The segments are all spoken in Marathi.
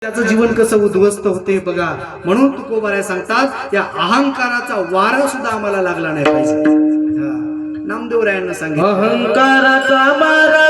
त्याचं जीवन कसं उद्ध्वस्त होते बघा. म्हणून तुकोबाराय सांगतात या अहंकाराचा वारा सुद्धा आम्हाला लागला नाही पाहिजे. नामदेवरायांना सांगितलं अहंकाराचा वारा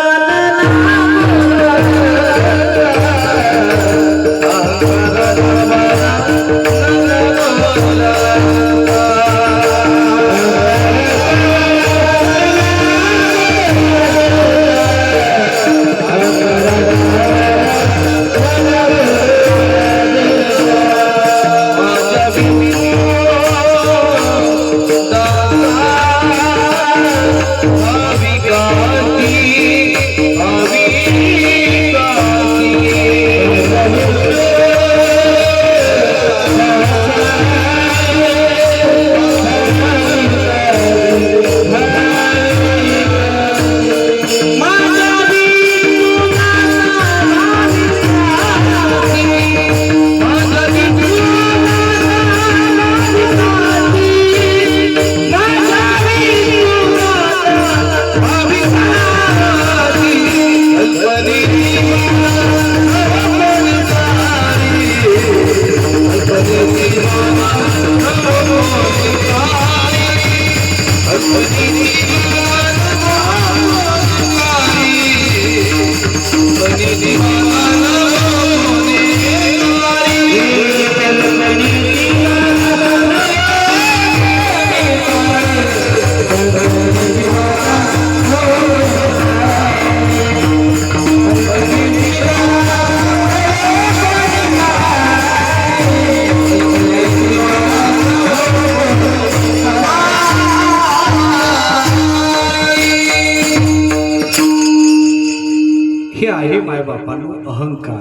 आहे मायबापांनो अहंकार.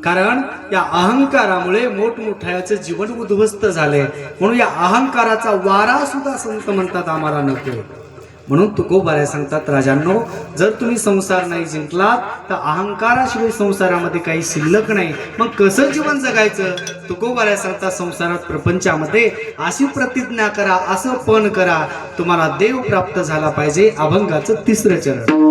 कारण या अहंकारामुळे मोठमोठ्याचं जीवन उद्ध्वस्त झाले. म्हणून या अहंकाराचा वारा सुद्धा संत म्हणतात आम्हाला नको. म्हणून तुकोबाराय सांगतात राजांनो, जर तुम्ही संसार नाही जिंकलात तर अहंकाराशिवाय संसारामध्ये काही शिल्लक नाही. मग कसं जीवन जगायचं? तुकोबाराय सांगतात संसारात प्रपंचामध्ये अशी प्रतिज्ञा करा, असं पण करा, तुम्हाला देव प्राप्त झाला पाहिजे. अभंगाचं 3रं चरण.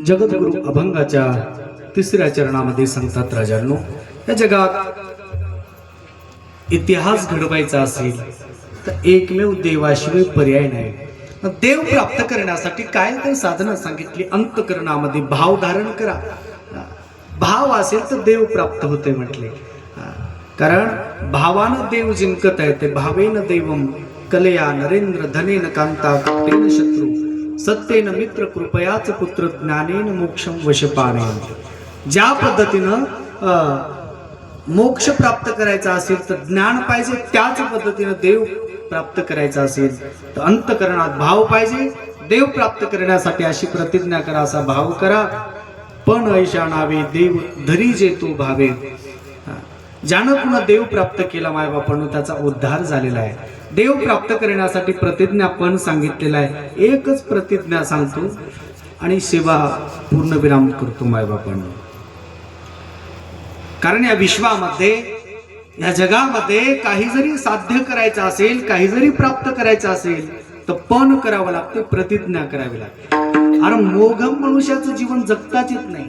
जगद्गुरु अभंगाच्या 3ऱ्या चरणामध्ये सांगतात राजांनो, या जगात इतिहास घडवायचा असेल तर एकमेव देवाशिवाय पर्याय नाही. देव प्राप्त करण्यासाठी काय तर साधनं सांगितली. अंतकरणामध्ये भाव धारण करा. भाव असेल तर देव प्राप्त होते म्हटले. कारण भावानं देव जिंकत आहे. ते भावेन देवम कलया नरेंद्र धनेन कांता कप्तेन शत्रू सत्येन मित्र कृपयाच पुत्र ज्ञानेन मोक्षम वशपाने. ज्या पद्धतीनं मोक्ष प्राप्त करायचा असेल तर ज्ञान पाहिजे, त्याच पद्धतीनं देव प्राप्त करायचा असेल तर अंतकरणात भाव पाहिजे. देव प्राप्त करण्यासाठी अशी प्रतिज्ञा करा, असा भाव करा. पण ऐशा नावे देव धरी जे तू भावे. ज्यानं पुन्हा देव प्राप्त केला मायबापांनो त्याचा उद्धार झालेला आहे. देव प्राप्त करण्यासाठी प्रतिज्ञा पण सांगितलेला आहे. एकच प्रतिज्ञा सांगतो आणि सेवा पूर्ण विराम करतो मायबापांनो. कारण या विश्वामध्ये, या जगामध्ये काही जरी साध्य करायचं असेल, काही जरी प्राप्त करायचं असेल तर पण करावं लागतं, प्रतिज्ञा करावी लागते. अरे मोघम मनुष्याचं जीवन जगताच येत नाही.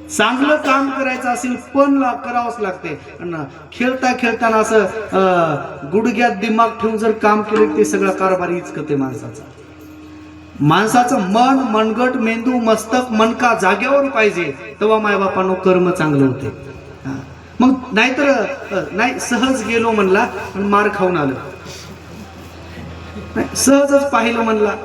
चांगलं काम करायचं असेल पण करावंच लागते. खेळता खेळताना असं गुडघ्यात दिमाग ठेवून जर काम केलं ते सगळं कारभार इचकते माणसाचा. माणसाचं मन, मनगट, मेंदू, मस्तक, मनका जाग्यावर पाहिजे, तेव्हा मायबापांनो कर्म चांगलं होते. मग नाहीतर नाही सहज गेलो म्हणला आणि मार खाऊन आलं, सहजच पाहिलं म्हणला,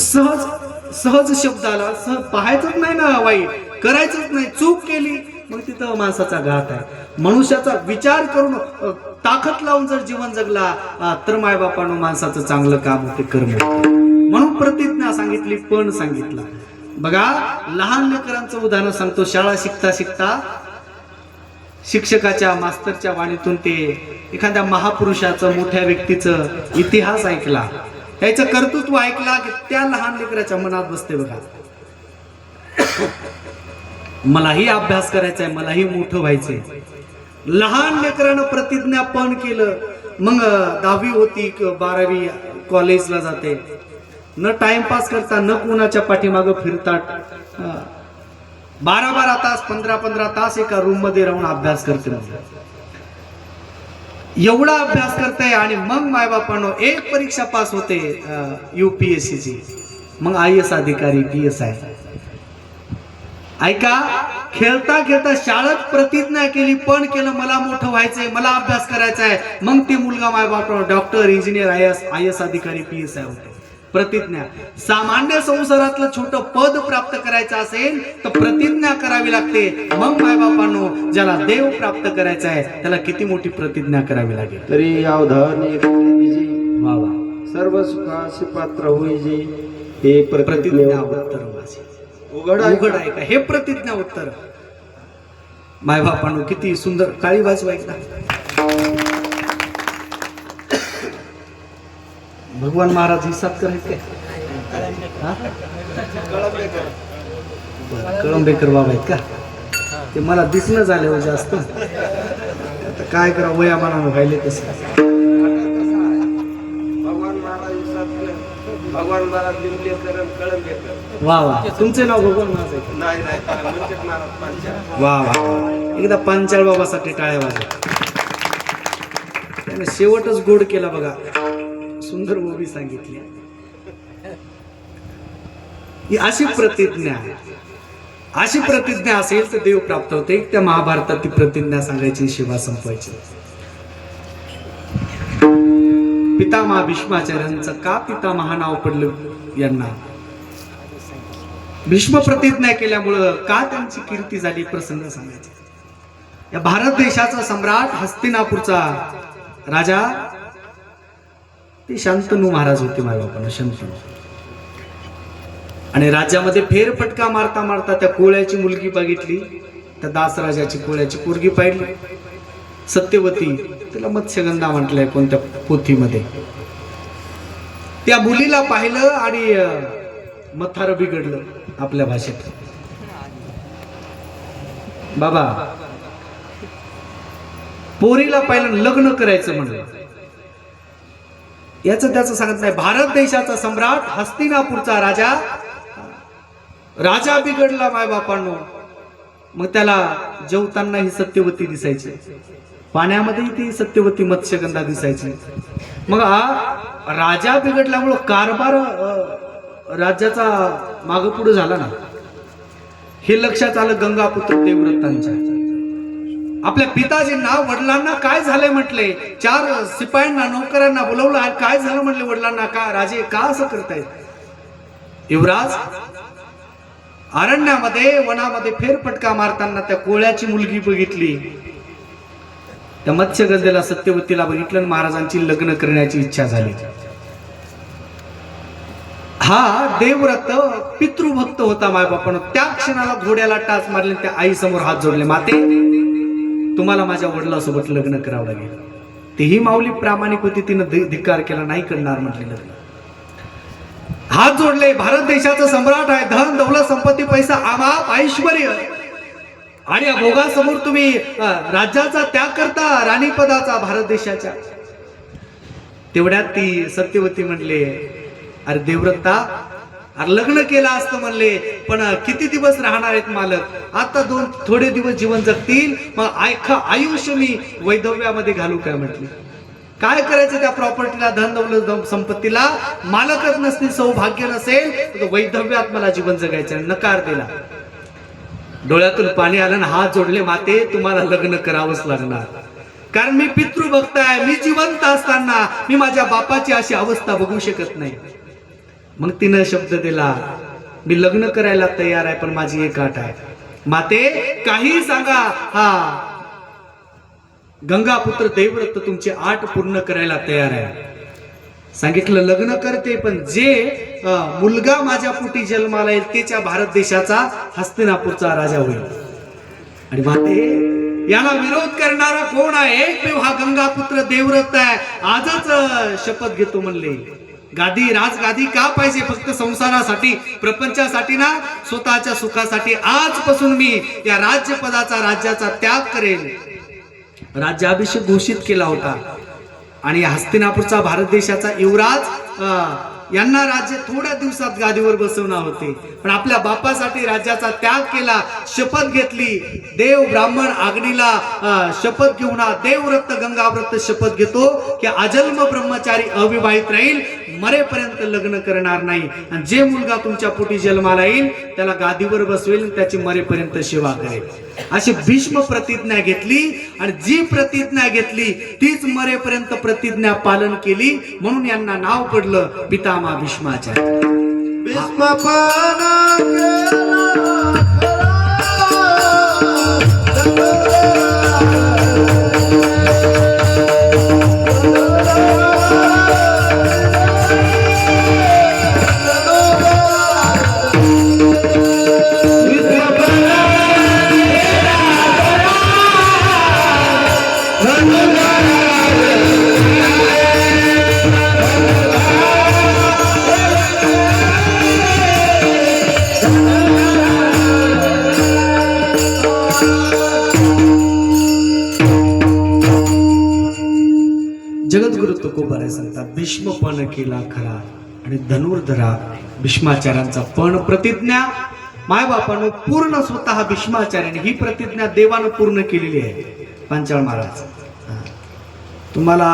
सहज सहज शब्द आला, सहज पाहायचंच नाही ना, वाईट करायचंच नाही, चूक केली, मग तिथं माणसाचा घात आहे. मनुष्याचा विचार करून ताकद लावून जर जीवन जगला तर मायबापानं माणसाचं चांगलं काम होते, कर्म होते. म्हणून प्रतिज्ञा सांगितली, पण सांगितला. बघा लहान लेकरांचं उदाहरण सांगतो. शाळा शिकता शिकता शिक्षकाच्या मास्तरच्या वाणीतून ते एखाद्या महापुरुषाचं, मोठ्या व्यक्तीचं इतिहास ऐकला, त्याचं कर्तृत्व ऐकला की त्या लहान लेकराच्या मनात बसते. बघा मलाही अभ्यास करायचा आहे, मलाही मोठं व्हायचंय. लहान लेकरानं प्रतिज्ञा पण केलं. मग 10वी होती, 12वी कॉलेजला जाते, न टाइमपास करता, न कुणाच्या पाठीमागं फिरतात, 12-12 तास, 15-15 तास एका रूम मध्ये राहून अभ्यास करते. एवढा अभ्यास करते आणि मग मायबापानो एक परीक्षा पास होते UPSC ची, मग IAS अधिकारी, PSI. ऐका, खेळता खेळता शाळेत प्रतिज्ञा केली, पण केलं, मला मोठं व्हायचंय, मला अभ्यास करायचा आहे. मग ते मुलगा मायबापानो डॉक्टर, इंजिनियर, IAS अधिकारी, PSI होते. प्रतिज्ञा. सामान्य संसारातलं छोटं पद प्राप्त करायचं असेल तर प्रतिज्ञा करावी लागते. मग मायबापांनो ज्याला देव प्राप्त करायचा आहे त्याला किती मोठी प्रतिज्ञा करावी लागेल. तरी अवधान वा सर्व सुखासी पात्र होईजे, हे प्रतिज्ञा उत्तर उघड आहे का, हे प्रतिज्ञा उत्तर. मायबापांनो किती सुंदर काळी बाजू ऐकला. भगवान महाराज हिसाब करायचे कळंबेकर बाबा आहेत का, ते मला दिसणं झाले हो जास्त. आता काय करा, वया मनानं व्हायले तसं. भगवान महाराज लिंबलेकर, कळंबेकर. वा वा, तुमचे नाव भगवान महाराज आहे? वा वा, एकदा पांचाळ बाबासाठी टाळ्या वाजवा. त्याने शेवटच गोड केला बघा, सुंदर ओवी सांगितली. ही अशी प्रतिज्ञा असेल तर देव प्राप्त होते. त्या महाभारतात ती प्रतिज्ञा सांगायची, शिवा संपवायची. पितामह भीष्माचार्यांचं का पितामह नाव पडलं यांना? भीष्म प्रतिज्ञा केल्यामुळं का त्यांची कीर्ती झाली, प्रसंग सांगायचे. या भारत देशाचा सम्राट हस्तिनापूरचा राजा ते शांतनू महाराज होते. मायबापांना शांतनू. आणि राज्यामध्ये फेरफटका मारता मारता त्या कोळ्याची मुलगी बघितली, त्या दासराजाची कोळ्याची पोरगी पाहिली, सत्यवती. तिला मत्स्यगंधा म्हटलंय कोणत्या पोथीमध्ये. त्या मुलीला पाहिलं आणि मथार बिघडलं आपल्या भाषेत. बाबा पोरीला पाहिलं, लग्न करायचं म्हणलं. याचं त्याचं सांगत नाही. भारत देशाचा सम्राट हस्तिनापूरचा राजा बिघडला मायबापांनो. मग त्याला जेवताना ही सत्यवती दिसायची. पाण्यामध्ये ती सत्यवती मत्स्यगंधा दिसायची. मग राजा बिघडल्यामुळं कारभार राज्याचा मागं पुढे झाला ना, हे लक्षात आलं गंगापुत्र देवव्रतांच्या. आपल्या पिताजींना वडिलांना काय झालंय म्हटले, 4 शिपायांना नौकरांना बोलवलं, काय झालं म्हटले वडिलांना, का राजे का असं करतायत. युवराज अरण्यामध्ये वनामध्ये फेरफटका मारताना त्या कोळ्याची मुलगी बघितली. त्या मत्स्यगंधेला सत्यवतीला बघितलं आणि महाराजांची लग्न करण्याची इच्छा झाली. हा देवव्रत पितृभक्त होता मायबापानं. त्या क्षणाला घोड्याला टाच मारले, त्या आई समोर हात जोडले, माते तुम्हाला माझ्या वडिलांसोबत लग्न करावं लागेल. तीही माऊली प्रामाणिक होती, तिनं धिक्कार केला, नाही करणार म्हटले लग्न. हात जोडले, भारत देशाचा सम्राट आहे, धन दौलत संपत्ती पैसा आमाप ऐश्वर्य आणि या भोगासमोर तुम्ही राज्याचा त्याग करता, राणीपदाचा भारत देशाच्या. तेवढ्यात ती सत्यवती म्हणले, अरे देवव्रता, अरे लग्न केलं असतं म्हणले, पण किती दिवस राहणार आहेत मालक, आता थोडे दिवस जीवन जगतील, मग आयुष्य मी वैधव्यामध्ये घालू काय म्हटली. काय करायचं त्या प्रॉपर्टीला, धन दौलत संपत्तीला, मालकच नसतील, सौभाग्य नसेल तर वैधव्यात मला जीवन जगायचं. नकार दिला. डोळ्यातून पाणी आलं, हात जोडले, माते तुम्हाला लग्न करावंच लागणार, कारण मी पितृभक्त आहे, मी जिवंत असताना मी माझ्या बापाची अशी अवस्था बघू शकत नाही. मग तिनं शब्द दिला, मी लग्न करायला तयार आहे, पण माझी एक अट आहे, माते काही सांगा, हा गंगापुत्र देवव्रत तुमची आट पूर्ण करायला तयार आहे. सांगितलं लग्न करते, पण जे मुलगा माझ्या पोटी जन्माला येईल त्याच्या भारत देशाचा हस्तिनापूरचा राजा होईल. आणि माते याला विरोध करणारा कोण आहे, एक हा गंगापुत्र देवव्रत आहे, आजच शपथ घेतो म्हणले. गादी राजगादी का पाहिजे, फक्त संसारासाठी, प्रपंचासाठी ना, स्वतःच्या सुखासाठी. आजपासून मी या राज्यपदाचा राज्याचा त्याग करेल. राज्याभिषेक घोषित केला होता आणि हस्तिनापूरचा भारत देशाचा युवराज यांना राज्य थोड्या दिवसात गादीवर बसवणार होते, पण आपल्या बापासाठी राज्याचा त्याग केला, शपथ घेतली. देव ब्राह्मण अग्नीला शपथ घेऊन देवव्रत गंगाव्रत शपथ घेतो की अजन्म ब्रह्मचारी अविवाहित राहील, मरेपर्यंत लग्न करणार नाही, आणि जे मुलगा तुमच्या पोटी जन्माला येईल त्याला गादीवर बसवेल, त्याची मरेपर्यंत सेवा करेल. अशी भीष्म प्रतिज्ञा घेतली, आणि जी प्रतिज्ञा घेतली तीच मरेपर्यंत प्रतिज्ञा पालन केली, म्हणून यांना नाव पडलं पितामह भीष्माचार्य. जगद्गुरु तुकोबाराय सांगतात, भीष्मपण केला खरा आणि धनुर्धरा भीष्माचार्यांचा पण प्रतिज्ञा मायबापानं पूर्ण, स्वतः भीष्माचार्याने ही प्रतिज्ञा देवानं पूर्ण केलेली आहे. पांचाळ महाराज तुम्हाला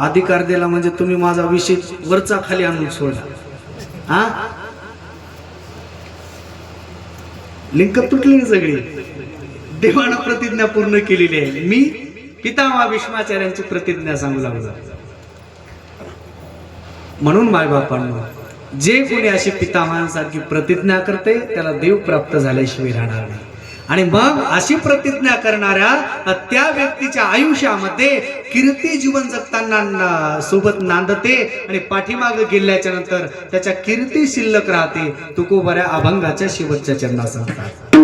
अधिकार दिला म्हणजे तुम्ही माझा विषय वरचा खाली आणून सोडा. हा लिंक तुटली सगळी. देवानं प्रतिज्ञा पूर्ण केलेली आहे. मी पितामह भीष्माचार्यांची प्रतिज्ञा सांगू लागलो. म्हणून मायबापांनो, जे कोणी अशी पितामहांसारखी प्रतिज्ञा करते त्याला देव प्राप्त झाल्याशिवाय राहणार नाही. आणि मग अशी प्रतिज्ञा करणाऱ्या त्या व्यक्तीच्या आयुष्यामध्ये कीर्ती जीवन जगताना सोबत नांदते, आणि पाठीमागे गेल्याच्या नंतर त्याच्या कीर्ती शिल्लक राहते. तुकोबाऱ्या अभंगाच्या शेवटच्या चरणात सांगतात,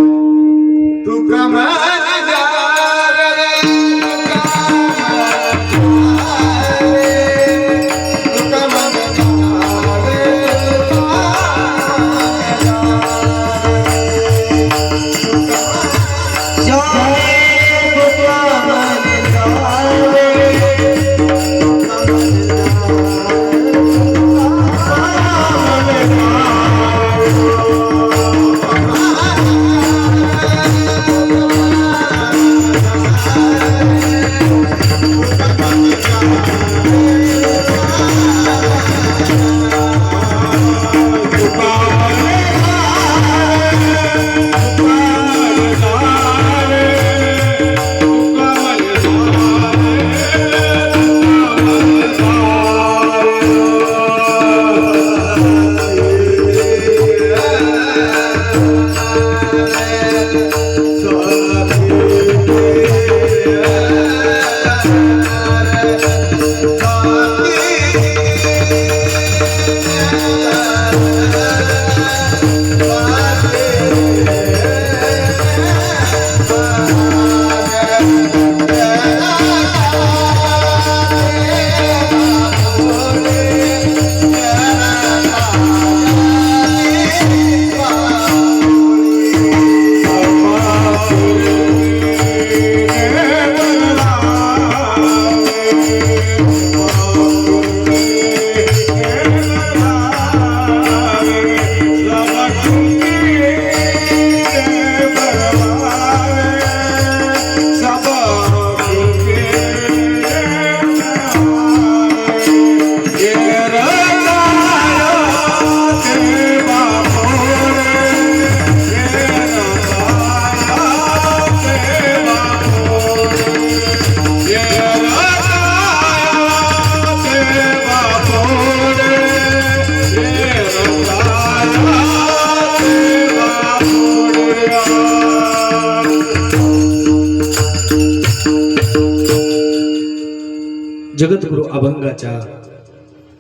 जगद्गुरु अभंगाच्या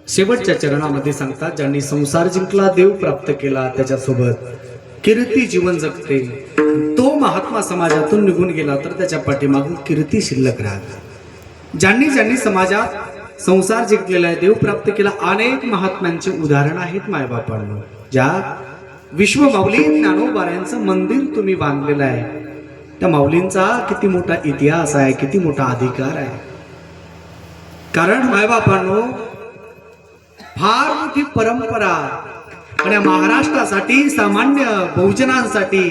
शेवटच्या चरणामध्ये सांगतात, ज्यांनी संसार जिंकला देव प्राप्त केला त्याच्यासोबत कीर्ती जीवन जगते, तो महात्मा समाजातून निघून गेला तर त्याच्या पाठीमागून कीर्ती शिल्लक राहते. ज्यांनी ज्यांनी समाजात संसार जिंकलेला आहे, देव प्राप्त केला, अनेक महात्म्यांचे उदाहरण आहेत मायबापांनो. ज्या विश्व माऊली ज्ञानोबाऱ्यांचं मंदिर तुम्ही बांधलेलं आहे, त्या माऊलींचा किती मोठा इतिहास आहे, किती मोठा अधिकार आहे. कारण मायबापांनो फार मोठी परंपरा आणि महाराष्ट्रासाठी सामान्य बहुजनांसाठी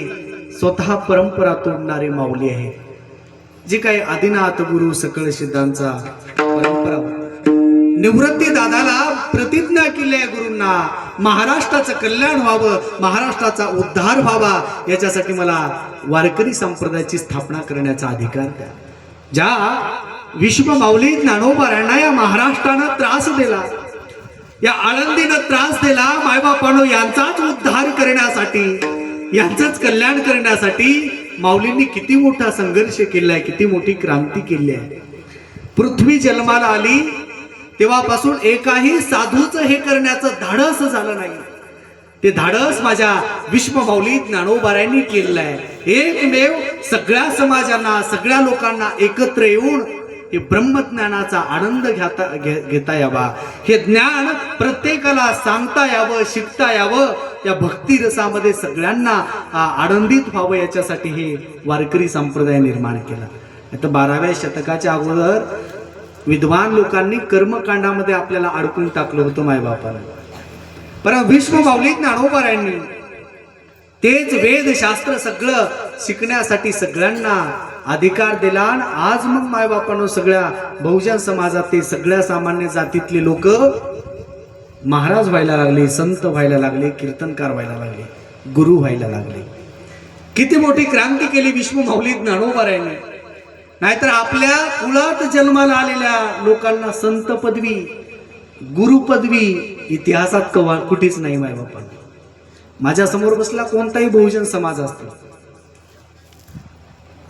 स्वतः परंपरा तोडणारे माऊली आहे. जी काही आदिनाथ गुरु सकळ सिद्धांचा परंपरा, निवृत्ती दादाला प्रतिज्ञा केली आहे गुरूंना, महाराष्ट्राचं कल्याण व्हावं, महाराष्ट्राचा उद्धार व्हावा, याच्यासाठी मला वारकरी संप्रदायाची स्थापना करण्याचा अधिकार द्या. ज्या विश्व माऊली ज्ञानोबाऱ्यांना या महाराष्ट्रानं त्रास दिला, या आळंदीनं त्रास दिला, मायबापांनो यांचाच उद्धार करण्यासाठी, यांचंच कल्याण करण्यासाठी माऊलींनी किती मोठा संघर्ष केलाय, किती मोठी क्रांती केली आहे. पृथ्वी जन्माला आली तेव्हापासून एकाही साधूचं हे करण्याचं धाडस झालं नाही. ते धाडस माझ्या विश्व माऊली ज्ञानोबाऱ्यांनी केलेलं आहे. एकमेव सगळ्या समाजांना, सगळ्या लोकांना एकत्र येऊन हे ब्रह्मज्ञानाचा आनंद घेता यावा, हे ज्ञान प्रत्येकाला सांगता यावं, शिकता यावं, या भक्ती रसामध्ये सगळ्यांना आनंदित व्हावं, याच्यासाठी हे वारकरी संप्रदाय निर्माण केला. आता 12व्या शतकाच्या अगोदर विद्वान लोकांनी कर्मकांडामध्ये आपल्याला अडकून टाकलं होतं मायबापाला. पण विश्व माऊली ज्ञानोबाऱ्यांनी तेच वेदशास्त्र सगळं शिकण्यासाठी सगळ्यांना अधिकार दिला. आणि आज मग मायबापांनो सगळ्या बहुजन समाजातील सगळ्या सामान्य जातीतले लोक महाराज व्हायला लागले, संत व्हायला लागले, कीर्तनकार व्हायला लागले, गुरु व्हायला लागले. किती मोठी क्रांती केली विश्व माऊली ज्ञानोबाऱ्यांनी. नाहीतर आपल्या कुळात जन्माला आलेल्या लोकांना संत पदवी, गुरु पदवी इतिहासात कुठेच नाही. मायबापांना माझ्या समोर बसला कोणताही बहुजन समाज असतो,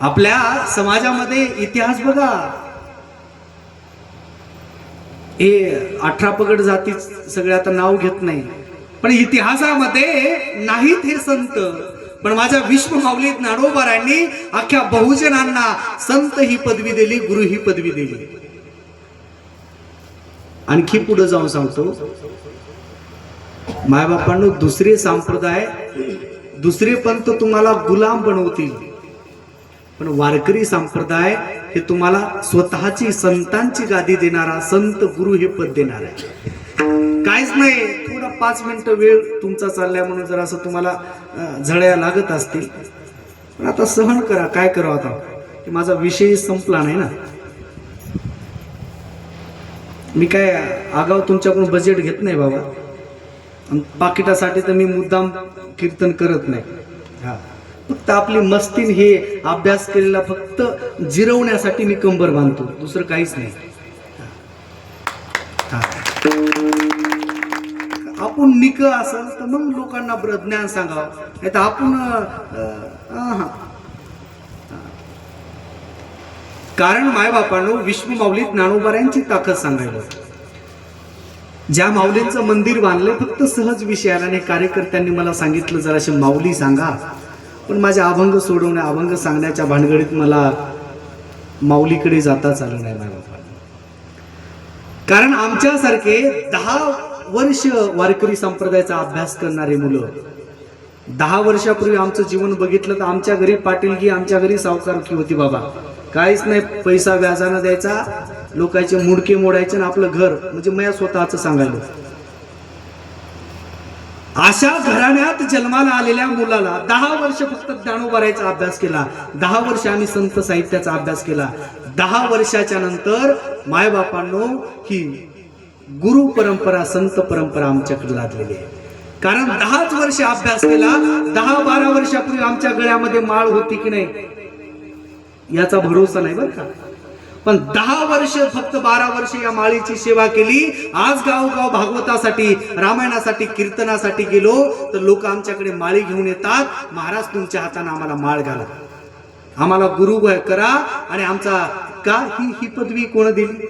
आपल्या समाजामध्ये इतिहास बघा, हे 18 पगड जाती सगळे आता नाव घेत नाही, पण इतिहासामध्ये नाहीत हे संत. पण माझ्या विश्व माऊली ज्ञानोबाऱ्यांनी अख्ख्या बहुजनांना संत ही पदवी दिली, गुरु ही पदवी दिली. आणखी पुढे जाऊन सांगतो मायबापांनो, दुसरे संप्रदाय, दुसरे पंथ तुम्हाला गुलाम बनवतील, पण वारकरी संप्रदाय हे तुम्हाला स्वतःची संतांची गादी देणारा, संत गुरु हे पद देणार आहे. काहीच नाही, थोडा 5 मिनिटं वेळ तुमचा चाललाय म्हणून जर असं तुम्हाला झळया लागत असतील, पण आता सहन करा. काय करावं आता, माझा विषय संपला नाही ना. मी काय आगाव तुमच्याकडून बजेट घेत नाही बाबा, पाकिटासाठी तर मी मुद्दाम कीर्तन करत नाही. हा, फक्त आपली मस्तीन हे अभ्यास केलेला फक्त जिरवण्यासाठी मी कंबर बांधतो, दुसरं काहीच नाही. आपण निक असेल तर मग लोकांना ज्ञान सांगावं, नाही तर आपण कारण मायबापांनो विश्व माऊली ज्ञानोबाऱ्यांची ताकद सांगायला. ज्या माऊलींचं मंदिर बांधलंय फक्त सहज विषय आला आणि कार्यकर्त्यांनी मला सांगितलं जराशी माऊली सांगा, पण माझ्या अभंग सोडवण्या अभंग सांगण्याच्या भानगडीत मला माऊलीकडे जाताच आलं नाही माझ्या बापाला. कारण आमच्यासारखे 10 वर्ष वारकरी संप्रदायाचा अभ्यास करणारे मुलं, 10 वर्षापूर्वी आमचं जीवन बघितलं तर आमच्या घरी पाटीलकी, आमच्या घरी सावकारकी होती बाबा. काहीच नाही, पैसा व्याजानं द्यायचा, लोकांचे मुडके मोडायचे आणि आपलं घर म्हणजे माझ्या स्वतःच सांगायला. अशा घराण्यात जन्माला आलेल्या मुलाला 10 वर्ष फक्त ज्ञानोबारायचा अभ्यास केला, 10 वर्ष आम्ही संत साहित्याचा अभ्यास केला. 10 वर्षाच्या नंतर मायबापांनो ही गुरु परंपरा संत परंपरा आमच्याकडे लादलेली आहे. कारण 10च वर्ष अभ्यास केला, 10-12 वर्षापूर्वी आमच्या गळ्यामध्ये माळ होती की नाही याचा भरोसा नाही बरं का. पण 10 वर्ष फक्त 12 वर्ष या माळीची सेवा केली. आज गावगाव भागवतासाठी, रामायणासाठी, कीर्तनासाठी गेलो तर लोक आमच्याकडे माळी घेऊन येतात, महाराज तुमच्या हाताने आम्हाला माळ घाला, आम्हाला गुरु करा. आणि आमचा का ही पदवी कोण दिली?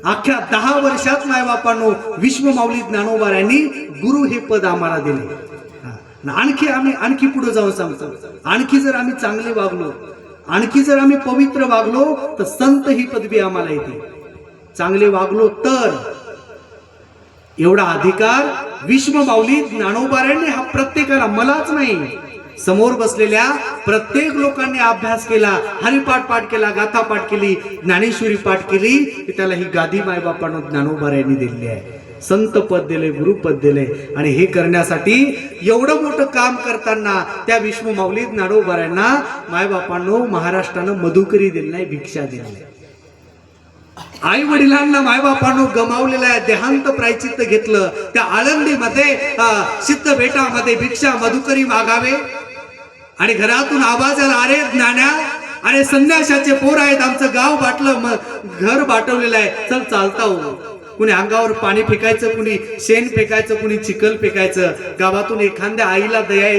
अख्ख्या 10 वर्षात मायबापांनो विश्व माऊली ज्ञानोबाऱ्यांनी गुरु हे पद आम्हाला दिले. आणखी पुढे जाऊन सांगतो, आणखी जर आम्ही चांगले वागलो, आणखी जर आम्ही पवित्र वागलो तर संत ही पदवी आम्हाला येते. चांगले वागलो तर एवढा अधिकार विश्व माऊली ज्ञानोबाऱ्यांनी हा प्रत्येकाला, मलाच नाही, समोर बसलेल्या प्रत्येक लोकांनी अभ्यास केला, हरिपाठ पाठ केला, गाथा पाठ केली, ज्ञानेश्वरी पाठ केली, की त्याला ही गादी मायबापांना ज्ञानोबाऱ्यांनी दिलेली आहे. संत पद दिले, गुरुपद दिले. आणि हे करण्यासाठी एवढं मोठं काम करताना त्या विश्व माऊली ज्ञानोबाऱ्यांना मायबापांनो महाराष्ट्रानं मधुकरी दिली नाही, भिक्षा दिली नाही. आई वडिलांना मायबापांनो गमावलेला आहे, देहांत प्रायचित्त घेतलं. त्या आळंदीमध्ये सिद्ध बेटामध्ये भिक्षा मधुकरी मागावे आणि घरातून आवाज आला, अरे ज्ञान्या, अरे संन्याशाचे पोर आहेत, आमचं गाव बाटलं, घर बाटवलेलं आहे, चल चालता हो. कुणी अंगावर पाणी फेकायचं, कुणी शेण फेकायचं, कुणी चिखल फेकायचं. गावातून एखाद्या आईला दया